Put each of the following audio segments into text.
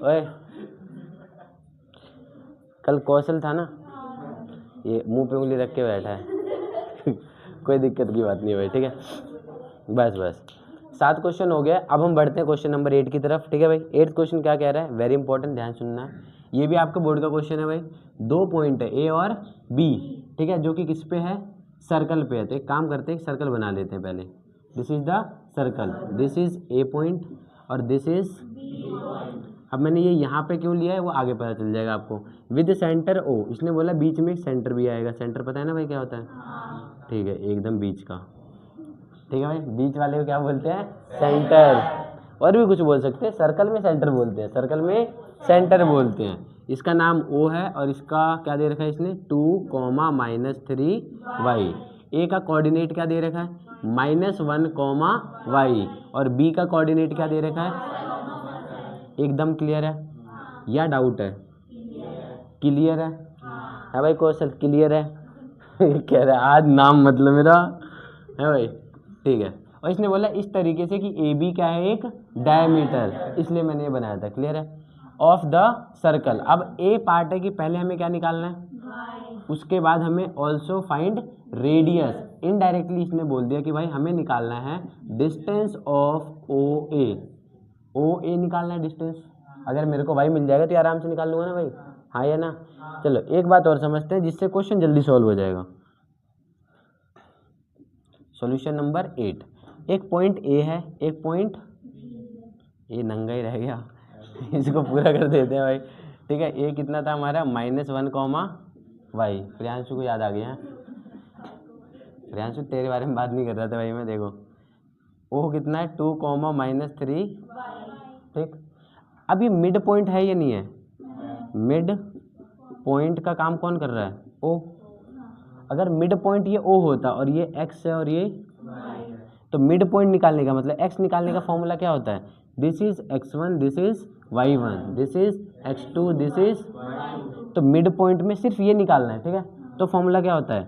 ओए कल कौशल था ना, ये मुंह पे उंगली रख के बैठा है कोई दिक्कत की बात नहीं है भाई, ठीक है। बस 7 क्वेश्चन हो गया। अब हम बढ़ते हैं क्वेश्चन नंबर 8 की तरफ, ठीक है भाई। 8th क्वेश्चन क्या कह रहा है, वेरी इंपॉर्टेंट, ध्यान सुनना है। ये भी आपके बोर्ड का क्वेश्चन है भाई। 2 पॉइंट है ए और बी, ठीक है, जो कि किस पे है, सर्कल पे है। तो एक काम करते हैं, एक सर्कल बना लेते हैं पहले। This is the circle, this is a point और दिस इज, अब मैंने ये यहाँ पे क्यों लिया है वो आगे पता चल जाएगा आपको। विद सेंटर ओ, इसने बोला बीच में एक सेंटर भी आएगा। सेंटर पता है ना भाई क्या होता है, ठीक है, एकदम बीच का, ठीक है भाई। बीच वाले को क्या बोलते हैं, सेंटर। और भी कुछ बोल सकते हैं, सर्कल में सेंटर बोलते हैं, सर्कल में सेंटर बोलते हैं। इसका नाम ओ है और इसका क्या दे रखा है इसने, 2,-3y। ए का कोऑर्डिनेट क्या दे रखा है, -1, और बी का कोऑर्डिनेट क्या दे रखा है। एकदम क्लियर है या डाउट है, क्लियर है भाई कौशल, क्लियर है कह रहा है आज नाम मतलब मेरा है भाई, ठीक है। और इसने बोला इस तरीके से कि ए बी क्या है, एक डायमीटर, इसलिए मैंने ये बनाया था, क्लियर है, ऑफ द सर्कल। अब ए पार्ट है कि पहले हमें क्या निकालना है, उसके बाद हमें ऑल्सो फाइंड रेडियस। इनडायरेक्टली इसने बोल दिया कि भाई हमें निकालना है डिस्टेंस ऑफ ओ ए निकालना है डिस्टेंस। अगर मेरे को भाई मिल जाएगा तो आराम से निकाल लूंगा ना भाई, हाँ या ना। चलो एक बात और समझते हैं जिससे क्वेश्चन जल्दी सॉल्व हो जाएगा। सॉल्यूशन नंबर 8, एक पॉइंट ए है, एक पॉइंट, ये नंगा ही रह गया इसको पूरा कर देते हैं भाई, ठीक है। ए कितना था हमारा, -1, प्रियांशु को याद आ गया है। प्रियांशु तेरे बारे में बात नहीं कर रहा था भाई मैं, देखो ओ कितना है, 2, -3, ठीक। अब ये मिड पॉइंट है या नहीं है, मिड पॉइंट का काम कौन कर रहा है, ओ। अगर मिड पॉइंट ये ओ होता और ये एक्स है और ये, तो मिड पॉइंट निकालने का मतलब एक्स निकालने का फॉर्मूला क्या होता है, this is x1, this is y1, this is x2, this is, तो मिड पॉइंट में सिर्फ ये निकालना है, ठीक है। तो फॉर्मूला क्या होता है,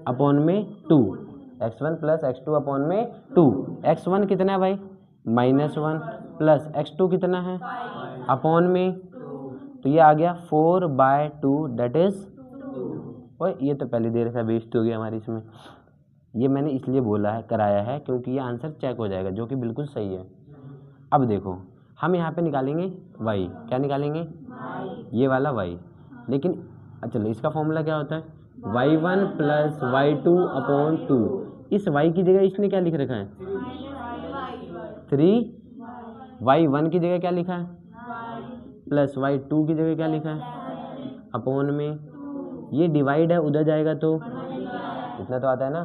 अपॉन में 2, x1 + x2 अपॉन में 2। x1 कितना है भाई, -1 प्लस x2 कितना है, अपॉन में, तो ये आ गया 4/2, दैट इज, और ये तो पहले देर से बेइज्जती हो गई हमारी इसमें। ये मैंने इसलिए बोला है, कराया है, क्योंकि ये आंसर चेक हो जाएगा, जो कि बिल्कुल सही है। अब देखो हम यहाँ पे निकालेंगे y, क्या निकालेंगे, ये वाला y, लेकिन चलो इसका फॉर्मूला क्या होता है, y1 + y2 अपॉन 2। इस y की जगह इसने क्या लिख रखा है, 3, y1 की जगह क्या लिखा है, प्लस y2 की जगह क्या लिखा है, अपॉन में, ये डिवाइड है, उधर जाएगा तो इतना तो आता है ना,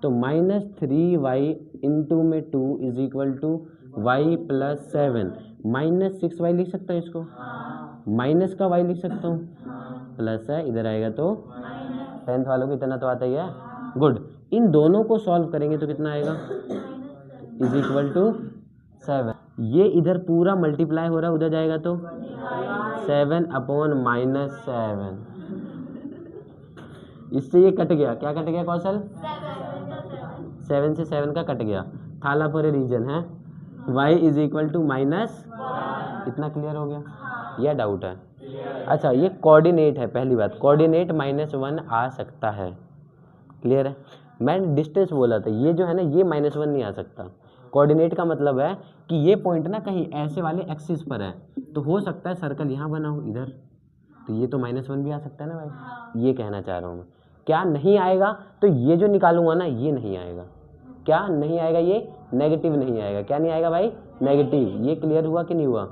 तो -3y इंटू में 2 is equal to y + 7, -6y लिख सकता हूँ इसको, माइनस का y लिख सकता हूँ, प्लस है, इधर आएगा तो 10th वालों को इतना तो आता ही है, गुड। इन दोनों को सॉल्व करेंगे तो कितना आएगा, इज इक्वल टू 7। ये इधर पूरा मल्टीप्लाई हो रहा है, उधर जाएगा तो 7 अपॉन -7। इससे ये कट गया, क्या कट गया कौशल, 7 से 7 का कट गया, थाला फॉर ए रीजन है, y इज इक्वल टू -, इतना क्लियर हो गया या डाउट है। अच्छा ये कोऑर्डिनेट है, पहली बात कोऑर्डिनेट -1 आ सकता है, क्लियर है। मैंने डिस्टेंस बोला था, ये जो है ना ये -1 नहीं आ सकता। कोऑर्डिनेट का मतलब है कि ये पॉइंट ना कहीं ऐसे वाले एक्सिस पर है, तो हो सकता है सर्कल यहाँ बना हो इधर, तो ये तो -1 भी आ सकता है ना भाई, ये कहना चाह रहा हूँ मैं। क्या नहीं आएगा, तो ये जो निकालूंगा ना ये नहीं आएगा, क्या नहीं आएगा, ये नेगेटिव नहीं आएगा, क्या नहीं आएगा भाई, नेगेटिव। ये क्लियर हुआ कि नहीं हुआ,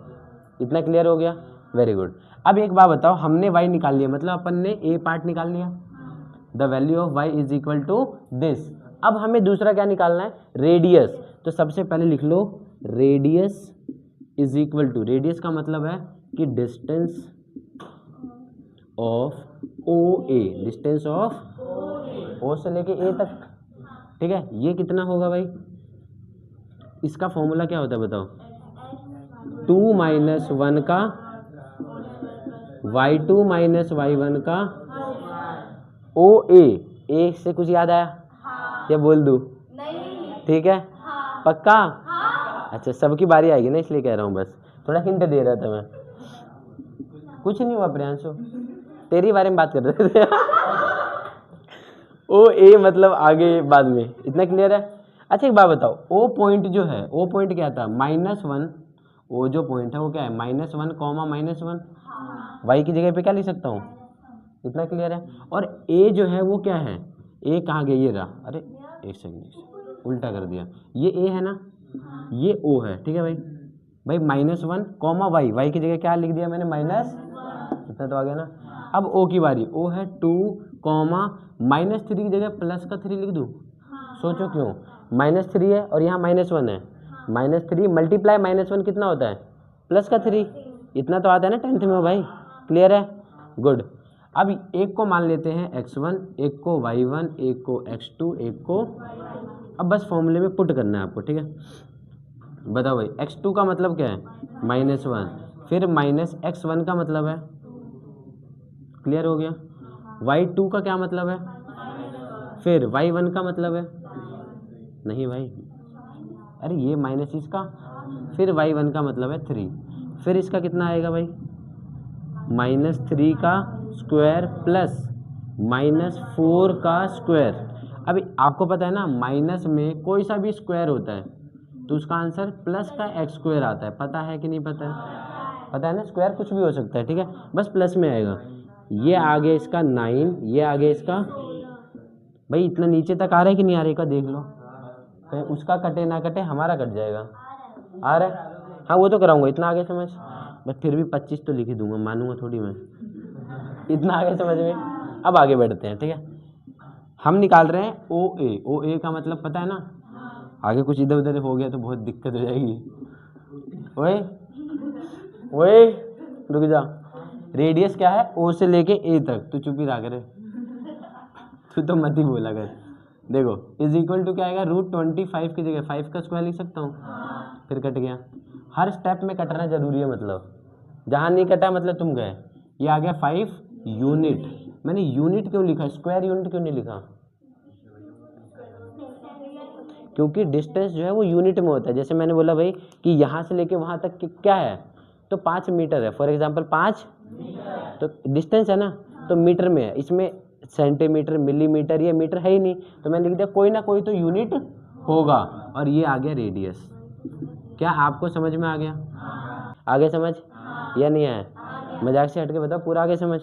इतना क्लियर हो गया, वेरी गुड। अब एक बात बताओ, हमने y निकाल लिया, मतलब अपन ने a पार्ट निकाल लिया, the value of y is equal to this. अब हमें दूसरा क्या निकालना है, रेडियस। तो सबसे पहले लिख लो radius is equal to, radius का मतलब है कि distance of OA, distance of O से लेके A तक, ठीक है। ये कितना होगा भाई, इसका फॉर्मूला क्या होता है बताओ, 2 - 1 का y2 - y1 का OA। ए से कुछ याद आया, या बोल दूं, ठीक है, पक्का, अच्छा सबकी बारी आएगी ना, इसलिए कह रहा हूँ, बस थोड़ा हिंट दे रहा था मैं। कुछ नहीं हुआ प्रियांशु, तेरी बारे में बात कर रहे थे। ओ ए मतलब आगे बाद में, इतना क्लियर है। अच्छा एक बात बताओ, ओ पॉइंट जो है, ओ पॉइंट क्या था, -1, ओ जो पॉइंट है वो क्या है, -1, -1, वाई की जगह पे क्या लिख सकता हूँ, इतना क्लियर है। और ए जो है वो क्या है, ए कहाँ गया, ये रहा, अरे एक सेकंड उल्टा कर दिया, ये ए है ना, ये ओ है, ठीक है भाई। भाई -1, वाई, वाई की जगह क्या लिख दिया मैंने, माइनस, इतना तो आ गया ना। अब ओ की बारी, ओ है 2, -3 की जगह +3 लिख दूँ, सोचो क्यों, -3 है और यहाँ -1 है, -3 मल्टीप्लाई -1 कितना होता है, +3, इतना तो आता है ना 10th में भाई, क्लियर है, गुड। अब एक को मान लेते हैं x1, एक को y1, एक को x2, एक को, अब बस फॉर्मूले में पुट करना है आपको, ठीक है। बताओ भाई, x2 का मतलब क्या है, -1, फिर -x1 का मतलब है, क्लियर हो गया, y2 का क्या मतलब है, फिर y1 का मतलब है, नहीं भाई, अरे ये माइनस इसका, फिर y1 का मतलब है 3, फिर इसका कितना आएगा भाई, -3 का स्क्वायर प्लस -4 का स्क्वायर। अभी आपको पता है ना, माइनस में कोई सा भी स्क्वायर होता है तो उसका आंसर प्लस का x स्क्वायर आता है, पता है कि नहीं पता है, पता है ना, स्क्वायर कुछ भी हो सकता है, ठीक है, बस प्लस में आएगा। ये आ गया इसका 9, ये आ गया इसका, भाई इतना नीचे तक आ रहा है कि नहीं आ रहा है का देख लो, फिर उसका कटे ना कटे हमारा कट जाएगा, आ रहा है, हाँ वो तो कराऊंगा, इतना आगे समझ, बस फिर भी 25 तो लिख ही दूंगा, मानूंगा थोड़ी मैं, इतना आगे समझ में। अब आगे बढ़ते हैं, ठीक है, हम निकाल रहे हैं ओ ए का मतलब पता है ना, आगे कुछ इधर उधर हो गया तो बहुत दिक्कत हो जाएगी। ओए ओए रुक जा, रेडियस क्या है ओ से लेके ए तक, तू चुप ही रहा करे, तू तो मत ही बोला कर। देखो इज इक्वल टू क्या आएगा, √25 की जगह 5 का स्क्वायर लिख सकता हूँ, फिर कट गया, हर स्टेप में कटना जरूरी है, मतलब जहाँ नहीं कटा मतलब तुम गए, ये आ गया 5 यूनिट। मैंने यूनिट क्यों लिखा, स्क्वायर यूनिट क्यों नहीं लिखा, क्योंकि डिस्टेंस जो है वो यूनिट में होता है, जैसे मैंने बोला भाई कि यहाँ से लेके वहाँ तक क्या है, तो 5 मीटर है, फॉर एग्जांपल 5 तो डिस्टेंस है ना, तो मीटर में है, इसमें सेंटीमीटर, मिलीमीटर, ये मीटर है ही नहीं, तो मैंने लिख दिया कोई ना कोई तो यूनिट होगा, और ये आ गया रेडियस। क्या आपको समझ में आ गया, आगे समझ या नहीं आया, मजाक से हटके बताओ, पूरा आगे समझ,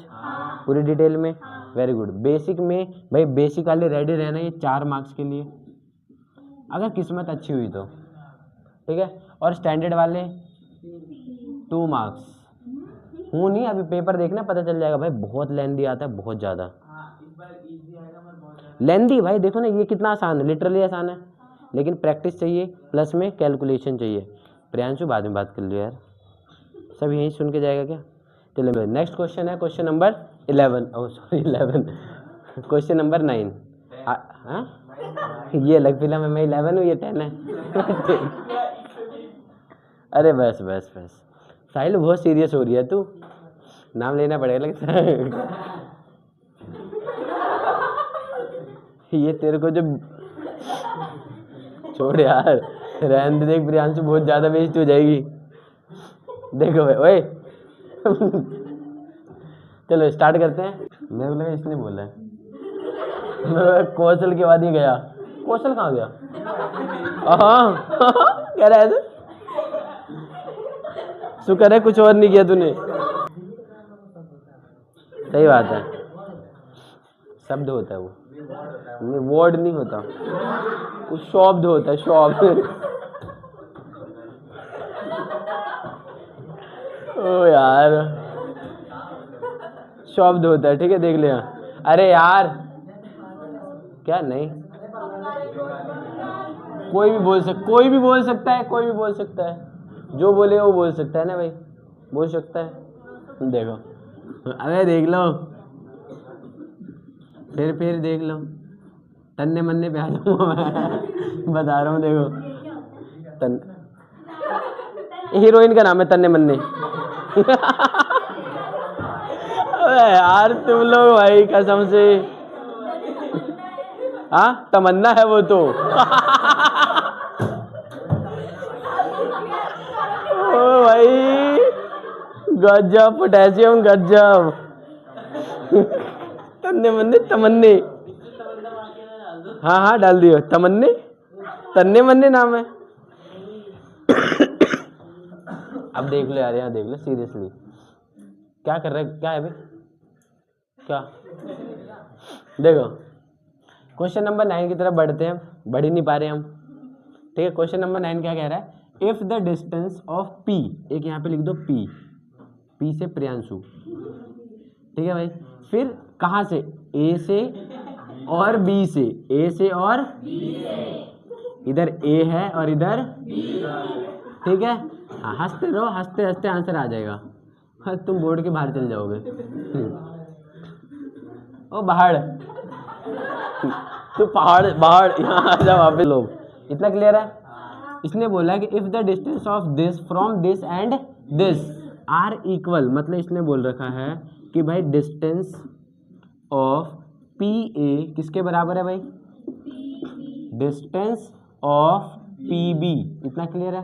पूरी डिटेल में, वेरी गुड। बेसिक में भाई, बेसिक वाले रेडी रहना, ये 4 मार्क्स के लिए, अगर किस्मत अच्छी हुई तो, ठीक है, और स्टैंडर्ड वाले 2 मार्क्स हूँ नहीं, अभी पेपर देखना पता चल जाएगा भाई, बहुत लेंदी आता है, बहुत ज़्यादा लेंदी भाई, देखो ना ये कितना आसान है, लिटरली आसान है, लेकिन प्रैक्टिस चाहिए, प्लस में कैलकुलेशन चाहिए। प्रियांशु बाद में बात कर लियो यार, सब यहीं सुन के जाएगा क्या, चलो नेक्स्ट क्वेश्चन है, question number 11, oh sorry 11, question number 9, हाँ ये अलग फिल्म है, मैं 11 हूँ, ये 10 है। अरे बस बस बस, साहिल बहुत सीरियस हो रही है तू, नाम लेना पड़ेगा लगता है। ये तेरे को जो, छोड़ यार, रहने दे, देख प्रियांशु बहुत ज़्यादा बेइज्जती हो जाएगी, देखो भाई ओए। चलो स्टार्ट करते हैं, मेरे को लगा इसने बोला है, मैं कौशल के बाद ही गया, कौशल कहाँ गया, हाँ कह रहा है तू, शुक्र है कुछ और नहीं किया तूने, सही बात है, शब्द होता है वो, नहीं वर्ड नहीं होता, वो शब्द होता है, शब्द। ओ यार शब्द होता है, ठीक है, देख लिया, अरे यार क्या नहीं, कोई भी बोल सकता, कोई भी बोल सकता है, कोई भी बोल सकता है, जो बोले वो बोल सकता है ना भाई, बोल सकता है, देखो, अरे देख लो, फिर देख लो, तन्ने मन्ने पे आ जाऊंगा मैं, बता रहा हूँ, देखो हीरोइन का नाम है तन्ने मन्ने। अबे यार तुम लोग भाई कसम से, हाँ तमन्ना है वो तो। गजब पोटेशियम गजब। तन्ने मन्ने तमन्ने, हाँ हाँ डाल दियो तमन्ने, तन्ने मन्ने नाम है। अब देख लो यार, यहाँ देख लो सीरियसली क्या कर रहे, क्या है भाई, क्या देखो क्वेश्चन नंबर 9 की तरफ बढ़ते हैं, बढ़ ही नहीं पा रहे हम। ठीक है, क्वेश्चन नंबर 9 क्या कह रहा है, if the distance of P, एक यहाँ पे लिख दो पी, पी से प्रियांशु, ठीक है भाई, फिर कहाँ से, ए से और बी से, ए से और इधर ए है और इधर, ठीक है, हाँ हंसते रहो, हंसते हंसते आंसर आ जाएगा, हाँ तुम बोर्ड के बाहर चल जाओगे। ओ बाहर, तो पहाड़ बाहर, यहाँ आ जाओ वापस लोग, इतना क्लियर है। इसने बोला कि if the distance of this from this and this are equal, मतलब इसने बोल रखा है कि भाई डिस्टेंस ऑफ पी ए किसके बराबर है भाई, डिस्टेंस ऑफ पी बी, इतना क्लियर है।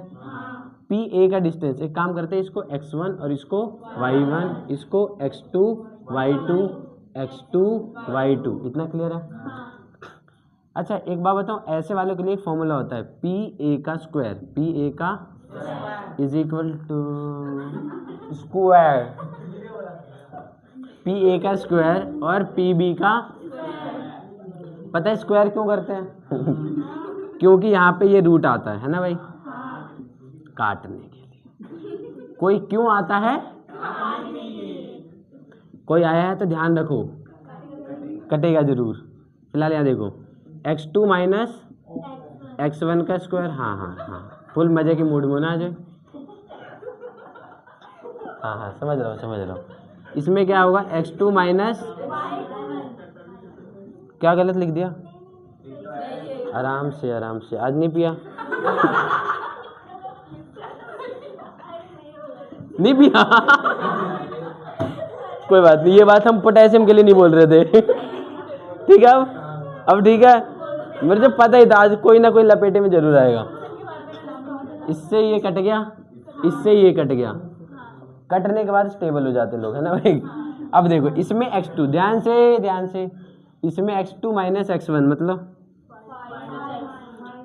पी ए का डिस्टेंस, एक काम करते हैं, इसको x1 और इसको y1, इसको x2 y2 x2 y2, इतना क्लियर है। अच्छा एक बात बताऊँ, ऐसे वालों के लिए एक फॉर्मूला होता है पी ए का स्क्वायर, पी ए का is equal to square, P A का स्क्वायर और पी बी का, पता है स्क्वायर क्यों करते हैं? क्योंकि यहाँ पे ये रूट आता है ना भाई, काटने के लिए। कोई क्यों आता है, कोई आया है तो ध्यान रखो कटेगा जरूर। फिलहाल यहाँ देखो x2 माइनस x1 का स्क्वायर, हाँ हाँ हाँ फुल मजे की मूड में ना आ जाए, हाँ हाँ समझ रहा हूँ। इसमें क्या होगा, x2 माइनस, क्या गलत लिख दिया, आराम से आज नहीं पिया, नहीं पिया, कोई बात नहीं, ये बात हम पोटेशियम के लिए नहीं बोल रहे थे। ठीक है, अब ठीक है, मेरे को पता ही था आज कोई ना कोई लपेटे में जरूर आएगा। इससे ये कट गया, इससे ये कट गया, कटने के बाद स्टेबल हो जाते लोग, है ना भाई। अब देखो इसमें x2, ध्यान से इसमें x2 माइनस x1 मतलब,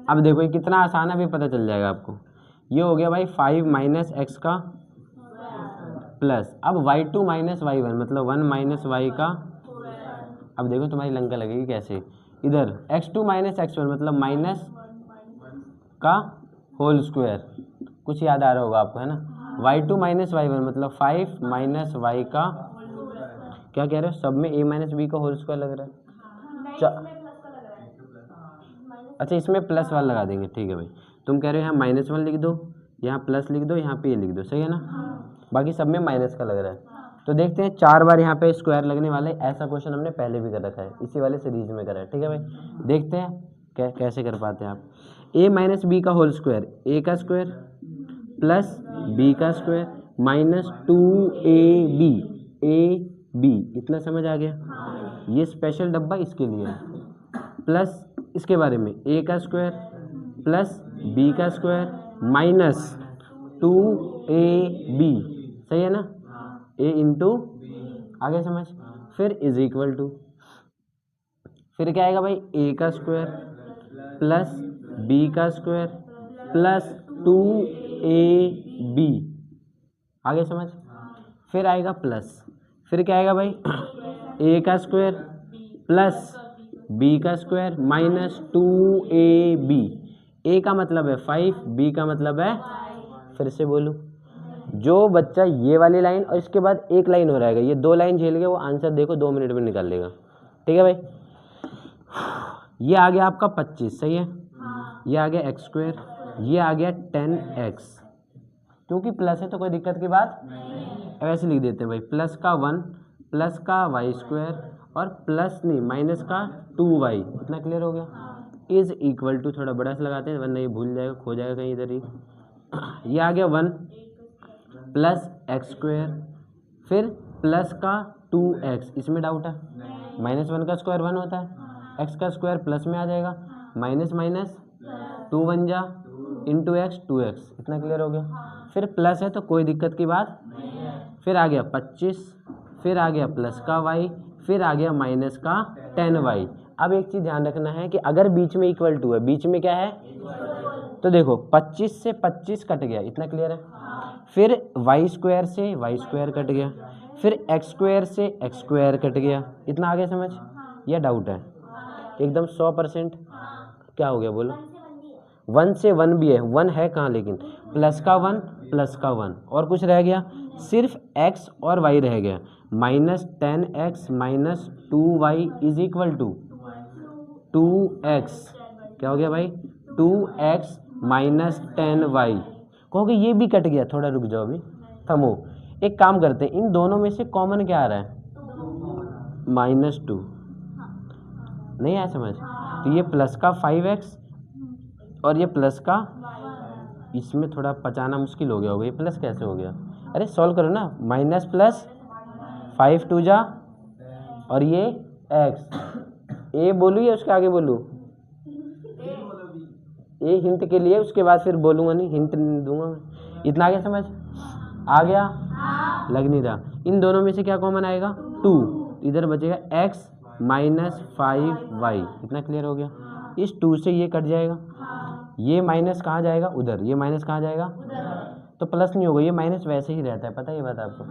अब देखो ये कितना आसान है, भी पता चल जाएगा आपको। ये हो गया भाई 5 माइनस एक्स का प्लस, अब y2 माइनस y1 मतलब 1 माइनस y का, अब देखो तुम्हारी लंका लगेगी कैसे, इधर x2 माइनस x1 मतलब माइनस का होल स्क्वायर, कुछ याद आ रहा होगा आपको, है ना। y2 माइनस y1 मतलब 5 माइनस y का, क्या कह रहे हो, सब में a माइनस b का होल स्क्वायर लग रहा है। अच्छा इसमें प्लस वाला लगा देंगे, ठीक है भाई। तुम कह रहे हो यहाँ -1 लिख दो, यहाँ प्लस लिख दो, यहाँ पे लिख दो, सही है ना, बाकी सब में माइनस का लग रहा है। तो देखते हैं 4 बार यहाँ पे स्क्वायर लगने वाला है, ऐसा क्वेश्चन हमने पहले भी कर रखा है, इसी वाले सीरीज में करा है, ठीक है भाई। देखते हैं कैसे कर पाते हैं आप। a माइनस बी का होल स्क्वायर, a का स्क्वायर प्लस b का स्क्वायर माइनस 2ab, ab, इतना समझ आ गया। ये स्पेशल डब्बा इसके लिए है, प्लस इसके बारे में a का स्क्वायर प्लस b का स्क्वायर माइनस 2ab, सही है ना, a इंटू, आगे समझ, फिर इज इक्वल टू, फिर क्या आएगा भाई, a का स्क्वायर प्लस b का स्क्वायर प्लस 2ab, आगे समझ, फिर आएगा प्लस, फिर क्या आएगा भाई, a का स्क्वायर प्लस b का स्क्वायर माइनस 2ab, a का मतलब है 5, b का मतलब है, फिर से बोलूँ, जो बच्चा ये वाली लाइन और इसके बाद एक लाइन हो रहेगा, ये 2 लाइन झेल के वो आंसर देखो 2 मिनट में निकाल लेगा, ठीक है भाई। ये आ गया आपका 25, सही है, ये आ गया एक्स स्क्वायर, ये आ गया 10x, क्योंकि प्लस है तो कोई दिक्कत की बात, ऐसे लिख देते हैं भाई, प्लस का 1 प्लस का वाई स्क्वायर और प्लस नहीं माइनस का 2y, इतना क्लियर हो गया। इज इक्वल टू, थोड़ा बड़ा सा लगाते हैं वरना ये भूल जाएगा, खो जाएगा कहीं इधर ही। ये आ गया 1 प्लस एक्स स्क्वायर, फिर प्लस का 2x, इसमें डाउट है, -1 का स्क्वायर 1 होता है, x का स्क्वायर प्लस में आ जाएगा, माइनस माइनस 2 1 जा इंटू एक्स 2x, इतना क्लियर हो गया। फिर प्लस है तो कोई दिक्कत की बात, फिर आ गया 25, फिर आ गया प्लस का y, फिर आ गया माइनस का 10y। अब एक चीज़ ध्यान रखना है कि अगर बीच में इक्वल टू है, बीच में क्या है, तो देखो 25 से 25 कट गया, इतना क्लियर है। फिर वाई स्क्वायर से वाई स्क्वायर कट गया, फिर एक्स स्क्वायर से एक्स स्क्वायर कट गया, इतना आगे समझ या डाउट है? एकदम 100%। क्या हो गया बोलो? 1 से 1 भी है, 1 है कहाँ लेकिन, प्लस का 1 प्लस का 1, और कुछ रह गया, सिर्फ x और y रह गया। -10x minus 2y is equal to 2x। क्या हो गया भाई? 2x minus 10y। कहोगे ये भी कट गया, थोड़ा रुक जाओ, अभी थमो। एक काम करते हैं, इन दोनों में से कॉमन क्या आ रहा है? -2। नहीं आया समझ? तो ये प्लस का 5x और ये प्लस का, इसमें थोड़ा पचाना मुश्किल हो गया होगा, ये प्लस कैसे हो गया? अरे सॉल्व करो ना, माइनस प्लस 5 2 जा, और ये x। ए बोलूँ या उसके आगे बोलूँ? ए हिंट के लिए, उसके बाद फिर बोलूँगा नहीं, हिंट नहीं दूंगा मैं। इतना आगे समझ आ गया? लग नहीं रहा। इन दोनों में से क्या कॉमन आएगा? 2। इधर बचेगा x माइनस 5y। इतना क्लियर हो गया? इस 2 से ये कट जाएगा, ये माइनस कहाँ जाएगा? उधर। ये माइनस कहाँ जाएगा? तो प्लस नहीं होगा, ये माइनस वैसे ही रहता है, पता है ये बात आपको।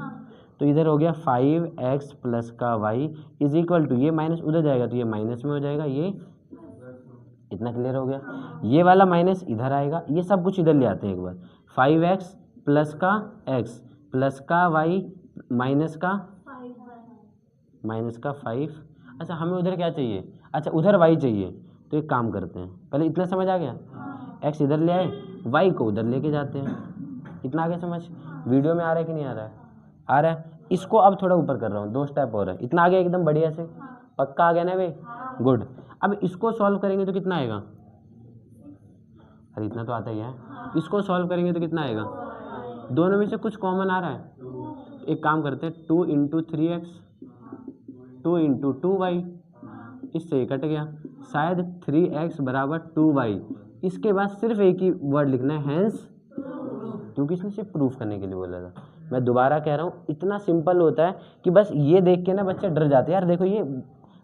तो इधर हो गया 5x प्लस का y इज इक्वल टू, ये माइनस उधर जाएगा तो ये माइनस में हो जाएगा, ये। इतना क्लियर हो गया? ये वाला माइनस इधर आएगा, ये सब कुछ इधर ले आते हैं एक बार। 5x प्लस का x प्लस का y माइनस का 5। अच्छा हमें उधर क्या चाहिए? अच्छा उधर y चाहिए, तो एक काम करते हैं, पहले इतना समझ आ गया, x इधर ले आए, y को उधर लेके जाते हैं। इतना आगे समझ? वीडियो में आ रहा है कि नहीं आ रहा है? आ रहा है। इसको अब थोड़ा ऊपर कर रहा हूँ, 2 स्टेप और है। इतना आगे एकदम बढ़िया से, पक्का आ गया ना भाई? गुड। अब इसको सॉल्व करेंगे तो कितना आएगा? अरे इतना तो आता ही है। इसको सॉल्व करेंगे तो कितना आएगा? दोनों में से कुछ कॉमन आ रहा है, एक काम करते हैं, 2 × 3x 2 × 2y, इससे ये कट गया, शायद 3x बराबर 2y। इसके बाद सिर्फ एक ही वर्ड लिखना है, हैंस, क्योंकि इसने सिर्फ प्रूफ करने के लिए बोला था। मैं दोबारा कह रहा हूँ, इतना सिंपल होता है कि बस ये देख के ना बच्चे डर जाते हैं, यार देखो ये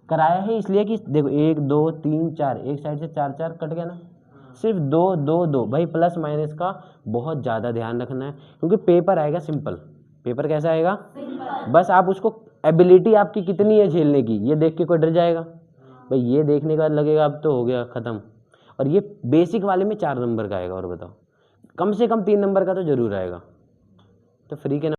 कराया है इसलिए कि देखो 1 2 3 4, एक साइड से 4 4 कट गया ना, सिर्फ 2 2 2। भाई प्लस माइनस का बहुत ज़्यादा ध्यान रखना है, क्योंकि पेपर आएगा सिंपल। पेपर कैसा आएगा? बस आप उसको, एबिलिटी आपकी कितनी है झेलने की, ये देख के कोई डर जाएगा? भाई ये देखने के बाद लगेगा अब तो हो गया ख़त्म। और ये बेसिक वाले में 4 नंबर का आएगा, और बताओ कम से कम 3 नंबर का तो जरूर आएगा। तो फ्री के